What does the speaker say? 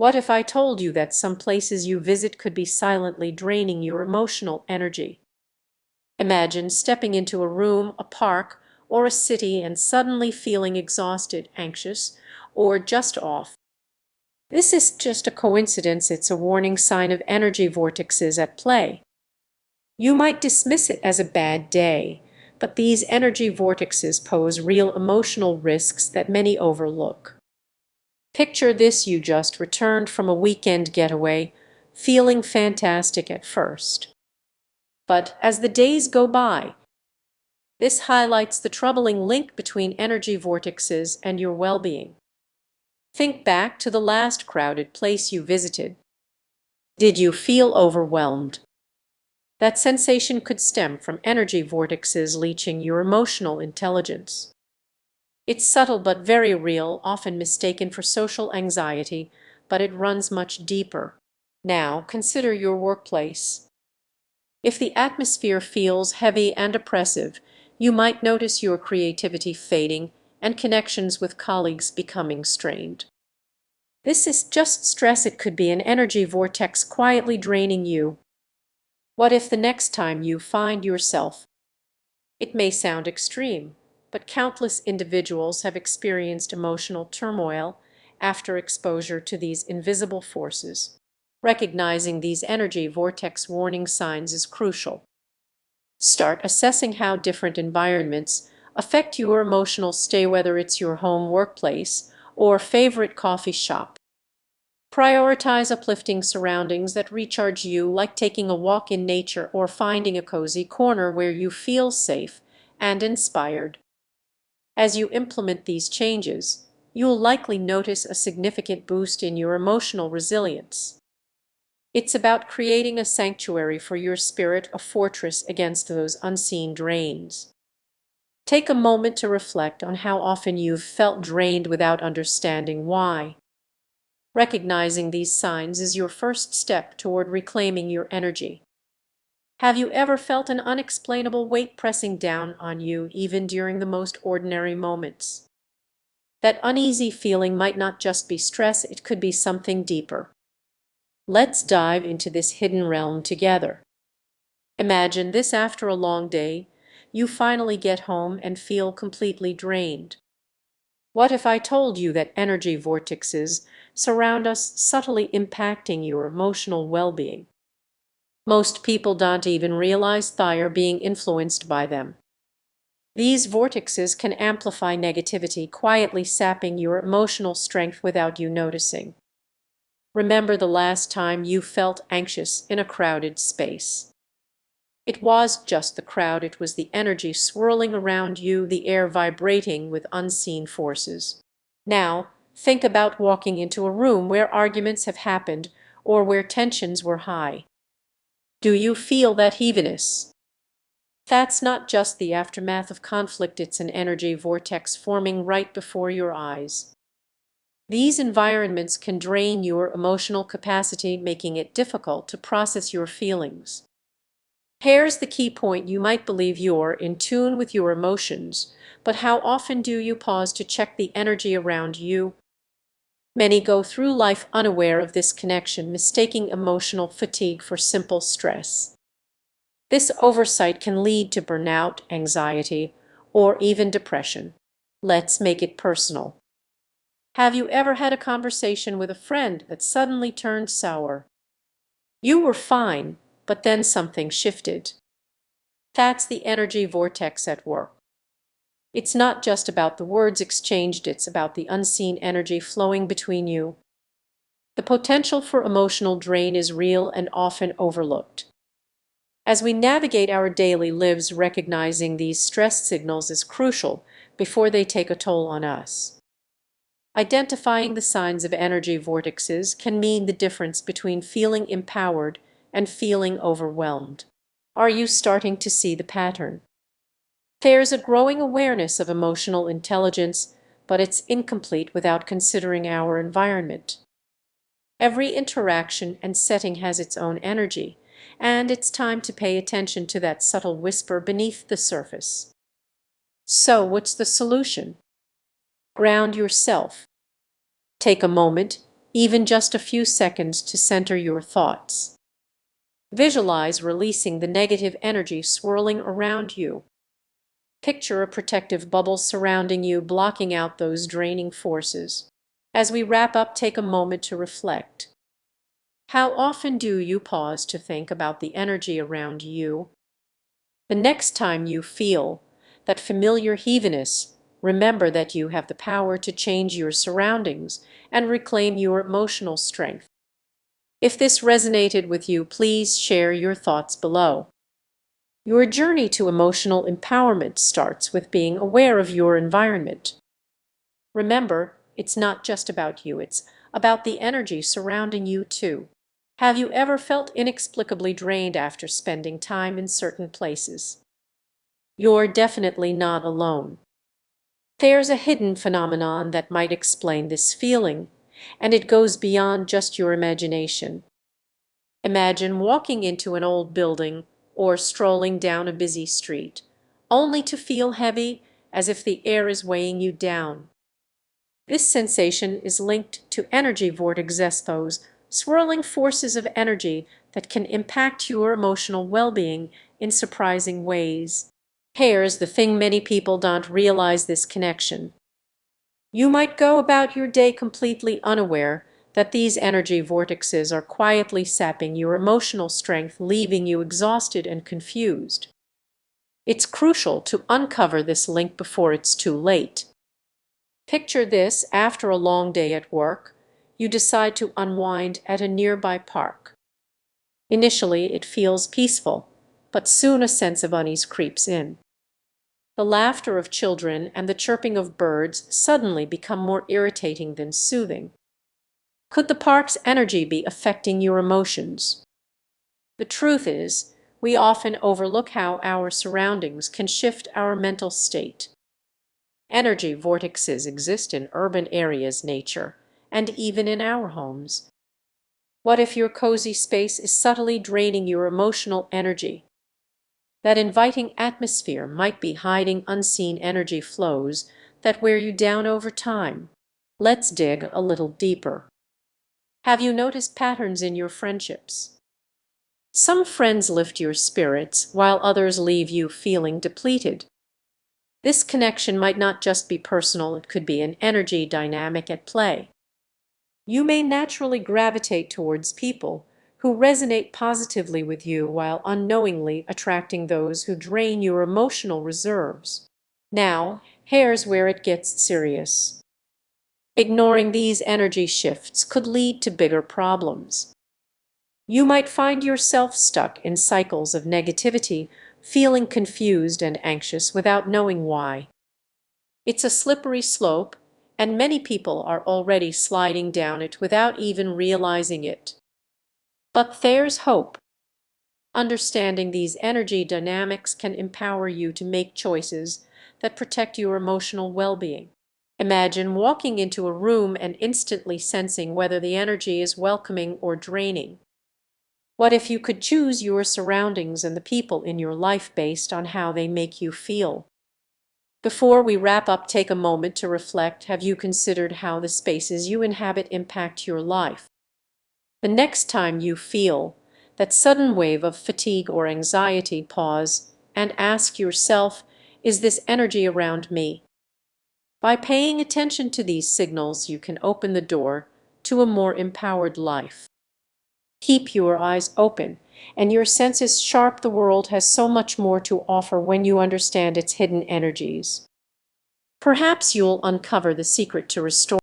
What if I told you that some places you visit could be silently draining your emotional energy? Imagine stepping into a room, a park, or a city and suddenly feeling exhausted, anxious, or just off. This is just a coincidence, it's a warning sign of energy vortexes at play. You might dismiss it as a bad day, but these energy vortexes pose real emotional risks that many overlook. Picture this: you just returned from a weekend getaway, feeling fantastic at first. But as the days go by, this highlights the troubling link between energy vortexes and your well-being. Think back to the last crowded place you visited. Did you feel overwhelmed? That sensation could stem from energy vortexes leaching your emotional intelligence. It's subtle but very real, often mistaken for social anxiety, but it runs much deeper. Now, consider your workplace. If the atmosphere feels heavy and oppressive, you might notice your creativity fading and connections with colleagues becoming strained. This is just stress; it could be an energy vortex quietly draining you. What if the next time you find yourself— it may sound extreme, but countless individuals have experienced emotional turmoil after exposure to these invisible forces. Recognizing these energy vortex warning signs is crucial. Start assessing how different environments affect your emotional state, whether it's your home, workplace, or favorite coffee shop. Prioritize uplifting surroundings that recharge you, like taking a walk in nature or finding a cozy corner where you feel safe and inspired. As you implement these changes, you'll likely notice a significant boost in your emotional resilience. It's about creating a sanctuary for your spirit, a fortress against those unseen drains. Take a moment to reflect on how often you've felt drained without understanding why. Recognizing these signs is your first step toward reclaiming your energy. Have you ever felt an unexplainable weight pressing down on you even during the most ordinary moments? That uneasy feeling might not just be stress, it could be something deeper. Let's dive into this hidden realm together. Imagine this: after a long day, you finally get home and feel completely drained. What if I told you that energy vortexes surround us, subtly impacting your emotional well-being? Most people don't even realize they are being influenced by them. These vortexes can amplify negativity, quietly sapping your emotional strength without you noticing. Remember the last time you felt anxious in a crowded space. It was just the crowd, it was the energy swirling around you, the air vibrating with unseen forces. Now, think about walking into a room where arguments have happened or where tensions were high. Do you feel that heaviness? That's not just the aftermath of conflict, it's an energy vortex forming right before your eyes. These environments can drain your emotional capacity, making it difficult to process your feelings. Here's the key point: you might believe you're in tune with your emotions, but how often do you pause to check the energy around you? Many go through life unaware of this connection, mistaking emotional fatigue for simple stress. This oversight can lead to burnout, anxiety, or even depression. Let's make it personal. Have you ever had a conversation with a friend that suddenly turned sour? You were fine, but then something shifted. That's the energy vortex at work. It's not just about the words exchanged, it's about the unseen energy flowing between you. The potential for emotional drain is real and often overlooked. As we navigate our daily lives, recognizing these stress signals is crucial before they take a toll on us. Identifying the signs of energy vortexes can mean the difference between feeling empowered and feeling overwhelmed. Are you starting to see the pattern? There's a growing awareness of emotional intelligence, but it's incomplete without considering our environment. Every interaction and setting has its own energy, and it's time to pay attention to that subtle whisper beneath the surface. So, what's the solution? Ground yourself. Take a moment, even just a few seconds to center your thoughts. Visualize releasing the negative energy swirling around you. Picture a protective bubble surrounding you, blocking out those draining forces. As we wrap up, take a moment to reflect. How often do you pause to think about the energy around you? The next time you feel that familiar heaviness, remember that you have the power to change your surroundings and reclaim your emotional strength. If this resonated with you, please share your thoughts below. Your journey to emotional empowerment starts with being aware of your environment. Remember, it's not just about you, it's about the energy surrounding you too. Have you ever felt inexplicably drained after spending time in certain places? You're definitely not alone. There's a hidden phenomenon that might explain this feeling, and it goes beyond just your imagination. Imagine walking into an old building or strolling down a busy street, only to feel heavy, as if the air is weighing you down. This sensation is linked to energy vortexes, those swirling forces of energy that can impact your emotional well-being in surprising ways. Here's the thing, many people don't realize this connection. You might go about your day completely unaware that these energy vortexes are quietly sapping your emotional strength, leaving you exhausted and confused. It's crucial to uncover this link before it's too late. Picture this: after a long day at work, you decide to unwind at a nearby park. Initially, it feels peaceful, but soon a sense of unease creeps in. The laughter of children and the chirping of birds suddenly become more irritating than soothing. Could the park's energy be affecting your emotions? The truth is, we often overlook how our surroundings can shift our mental state. Energy vortexes exist in urban areas, nature, and even in our homes. What if your cozy space is subtly draining your emotional energy? That inviting atmosphere might be hiding unseen energy flows that wear you down over time. Let's dig a little deeper. Have you noticed patterns in your friendships? Some friends lift your spirits, while others leave you feeling depleted. This connection might not just be personal, it could be an energy dynamic at play. You may naturally gravitate towards people who resonate positively with you, while unknowingly attracting those who drain your emotional reserves. Now, here's where it gets serious. Ignoring these energy shifts could lead to bigger problems. You might find yourself stuck in cycles of negativity, feeling confused and anxious without knowing why. It's a slippery slope, and many people are already sliding down it without even realizing it. But there's hope. Understanding these energy dynamics can empower you to make choices that protect your emotional well-being. Imagine walking into a room and instantly sensing whether the energy is welcoming or draining. What if you could choose your surroundings and the people in your life based on how they make you feel? Before we wrap up, take a moment to reflect. Have you considered how the spaces you inhabit impact your life? The next time you feel that sudden wave of fatigue or anxiety, pause and ask yourself, is this energy around me? By paying attention to these signals, you can open the door to a more empowered life. Keep your eyes open and your senses sharp. The world has so much more to offer when you understand its hidden energies. Perhaps you'll uncover the secret to restore